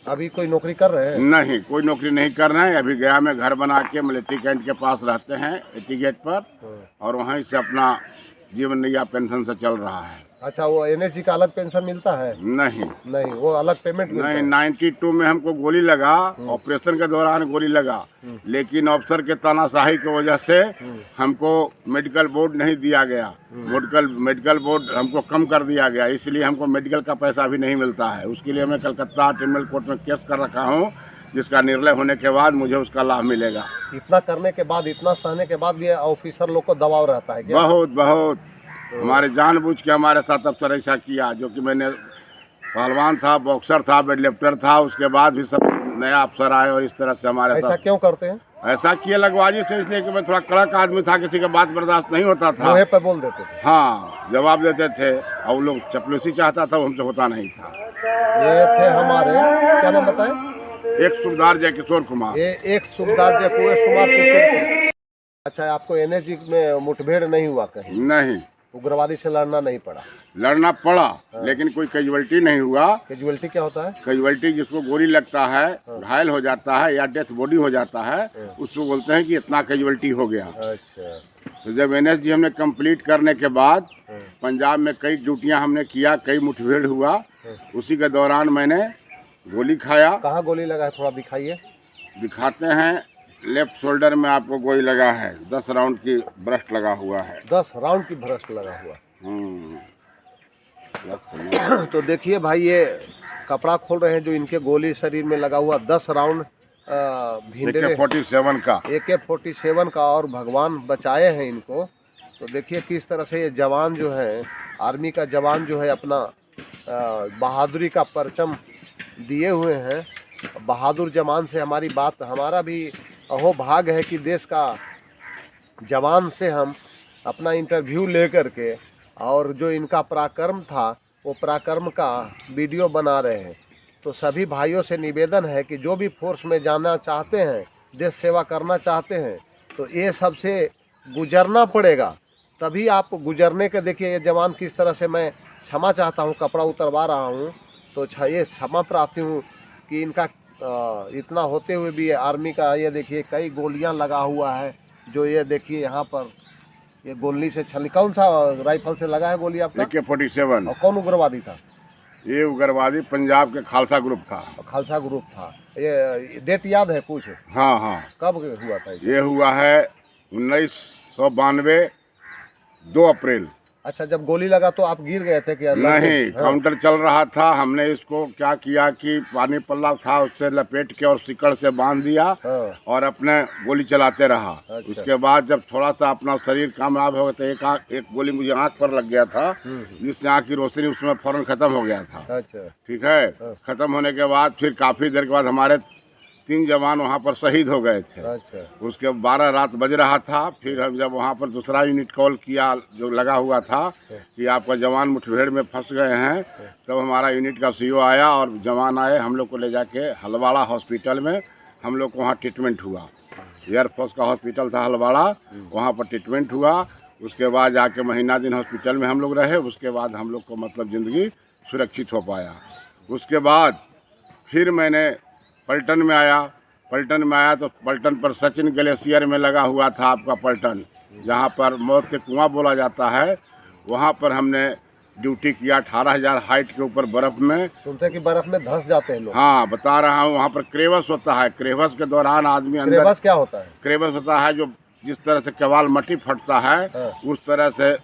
अभी कोई नौकरी कर रहे हैं? नहीं, कोई नौकरी नहीं कर रहे हैं। अभी गया में घर बना के मिलिट्री कैंट के पास रहते हैं, एटी गेट पर, और वहीं से अपना जीवन नैया पेंशन से चल रहा है। अच्छा, वो एनएचजी का अलग पेंशन मिलता है? नहीं नहीं, वो अलग पेमेंट मिलता नहीं, है? 92 में हमको गोली लगा, ऑपरेशन के दौरान गोली लगा, लेकिन अफसर के तानाशाही की वजह से हमको मेडिकल बोर्ड नहीं दिया गया। मेडिकल बोर्ड हमको कम कर दिया गया, इसलिए हमको मेडिकल का पैसा भी नहीं मिलता है। उसके लिए मैं कलकत्ता ट्रिब्यूनल कोर्ट में केस कर रखा हूँ, जिसका निर्णय होने के बाद मुझे उसका लाभ मिलेगा। इतना करने के बाद, इतना सहने के बाद भी ऑफिसर लोग को दबाव रहता है क्या? बहुत बहुत हमारे जानबूझ के हमारे साथ अफसर ऐसा किया, जो कि मैंने पहलवान था, बॉक्सर था, वेट लिफ्टर था, उसके बाद भी सब नया अफसर आए और इस तरह से हमारे ऐसा साथ क्यों करते हैं? ऐसा किया लगवाजी से, इसलिए कि मैं थोड़ा कड़क आदमी था, किसी का बात बर्दाश्त नहीं होता था। लोहे पर बोल देते थे? हाँ, जवाब देते थे, और लोग चपलूसी चाहता था, वो हमसे होता नहीं था। ये थे हमारे, क्या नाम बताए? एक सूबेदार जय किशोर कुमार। ये एक सूबेदार जय कुमार। अच्छा, आपको एनएचजी में मुठभेड़ नहीं हुआ कहीं? नहीं, उग्रवादी से लड़ना नहीं पड़ा? लड़ना पड़ा, लेकिन कोई कैजुअल्टी नहीं हुआ। कैजुअल्टी क्या होता है? कैजुअल्टी जिसको गोली लगता है, घायल हो जाता है या डेथ बॉडी हो जाता है, उसको बोलते हैं कि इतना कैजुअल्टी हो गया। अच्छा। तो जब एनएसजी हमने कंप्लीट करने के बाद पंजाब में कई ड्यूटियां हमने किया, कई मुठभेड़ हुआ, उसी के दौरान मैंने गोली खाया। कहाँ गोली लगा है, थोड़ा दिखाइए। दिखाते हैं, लेफ्ट शोल्डर में आपको गोली लगा है, 10 राउंड की ब्रस्ट लगा हुआ है। 10 राउंड की भ्रष्ट लगा हुआ। तो देखिए भाई, ये कपड़ा खोल रहे हैं जो इनके गोली शरीर में लगा हुआ, 10 राउंड AK-47 का। AK-47 का, और भगवान बचाए हैं इनको। तो देखिए किस तरह से ये जवान जो है, आर्मी का जवान जो है, अपना बहादुरी का परचम दिए हुए हैं। बहादुर जवान से हमारी बात, हमारा भी अहो भाग है कि देश का जवान से हम अपना इंटरव्यू ले करके, और जो इनका पराक्रम था वो पराक्रम का वीडियो बना रहे हैं। तो सभी भाइयों से निवेदन है कि जो भी फोर्स में जाना चाहते हैं, देश सेवा करना चाहते हैं, तो ये सबसे गुजरना पड़ेगा, तभी आप गुजरने के। देखिए ये जवान किस तरह से, मैं क्षमा चाहता हूँ, कपड़ा उतरवा रहा हूँ, तो ये क्षमा प्रार्थी हूँ कि इनका इतना होते हुए भी आर्मी का, ये देखिए कई गोलियां लगा हुआ है। जो ये देखिए यहाँ पर, ये गोली से छली, कौन सा राइफल से लगा है गोली आपका? AK-47। और कौन उग्रवादी था? ये उग्रवादी पंजाब के खालसा ग्रुप था। खालसा ग्रुप था। ये डेट याद है कुछ? हाँ हाँ। कब हुआ था ये हुआ है 1992, 2 अप्रैल। अच्छा, जब गोली लगा तो आप गिर गए थे क्या? नहीं, काउंटर चल रहा था। हमने इसको क्या किया कि पानी पल्ला था, उससे लपेट के और सिकड़ से बांध दिया, और अपने गोली चलाते रहा। अच्छा। उसके बाद जब थोड़ा सा अपना शरीर कामयाब हो गया तो एक गोली मुझे आंख पर लग गया था, जिससे आंख की रोशनी उसमें फौरन खत्म हो गया था। अच्छा। ठीक है। खत्म होने के बाद फिर काफ़ी देर के बाद हमारे 3 जवान वहाँ पर शहीद हो गए थे। अच्छा। उसके 12 रात बज रहा था। फिर हम जब वहाँ पर दूसरा यूनिट कॉल किया, जो लगा हुआ था कि आपका जवान मुठभेड़ में फंस गए हैं, तब हमारा यूनिट का CO आया और जवान आए, हम लोग को ले जाके हलवाड़ा हॉस्पिटल में हम लोग को वहाँ ट्रीटमेंट हुआ। एयरफोर्स का हॉस्पिटल था हलवाड़ा, वहाँ पर ट्रीटमेंट हुआ। उसके बाद जाके महीना दिन हॉस्पिटल में हम लोग रहे। उसके बाद हम लोग को मतलब ज़िंदगी सुरक्षित हो पाया। उसके बाद फिर मैंने पलटन में आया। तो पलटन पर सचिन ग्लेशियर में लगा हुआ था आपका पलटन, जहाँ पर मौत के कुआं बोला जाता है। वहाँ पर हमने ड्यूटी किया 18,000 हाइट के ऊपर बर्फ़ में। सुनते हैं कि बर्फ़ में धंस जाते हैं लोग। हाँ, बता रहा हूँ। वहाँ पर क्रेवस होता है। क्रेवस के दौरान आदमी अंदर। क्रेवस क्या होता है? क्रेवस होता है जो जिस तरह से केवाल मट्टी फटता है, उस तरह से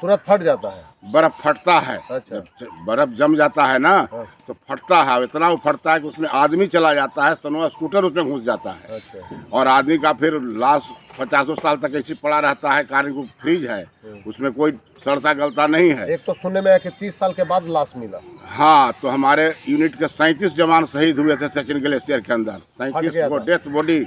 तुरंत फट जाता है, बर्फ फटता है। अच्छा। जब बर्फ जम जाता है ना, तो फटता है। इतना वो फटता है कि उसमें आदमी चला जाता है, सनोवा स्कूटर उसमें घुस जाता है। अच्छा। और आदमी का फिर लाश 50 साल तक ऐसे पड़ा रहता है, कारण वो फ्रीज है, उसमें कोई सड़ता गलता नहीं है। एक तो सुनने में आया कि 30 साल के बाद लाश मिला। हाँ, तो हमारे यूनिट के 37 जवान शहीद हुए थे सचिन ग्लेशियर के अंदर। 37 को डेथ बॉडी।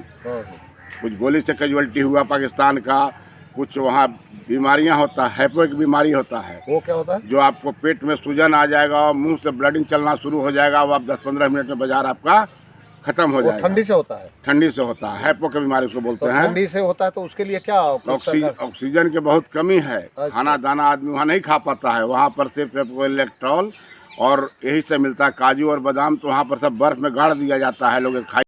कुछ गोली से कैजुअल्टी हुआ पाकिस्तान का, कुछ वहाँ बीमारियाँ होता है, हैपो एक बीमारी होता है। वो क्या होता है? जो आपको पेट में सूजन आ जाएगा और मुंह से ब्लडिंग चलना शुरू हो जाएगा, वो आप 10-15 मिनट में बाजार आपका खत्म हो जाएगा। ठंडी से होता है? ठंडी से होता है, हैपो की बीमारी उसको बोलते हैं। ठंडी से होता है तो उसके लिए क्या? ऑक्सीजन की बहुत कमी है। खाना दाना आदमी वहाँ नहीं खा पाता है। वहाँ पर सिर्फ इलेक्ट्रॉल और यही से मिलता है। काजू और बादाम तो वहाँ पर सब बर्फ़ में गाड़ दिया जाता है, लोग खाई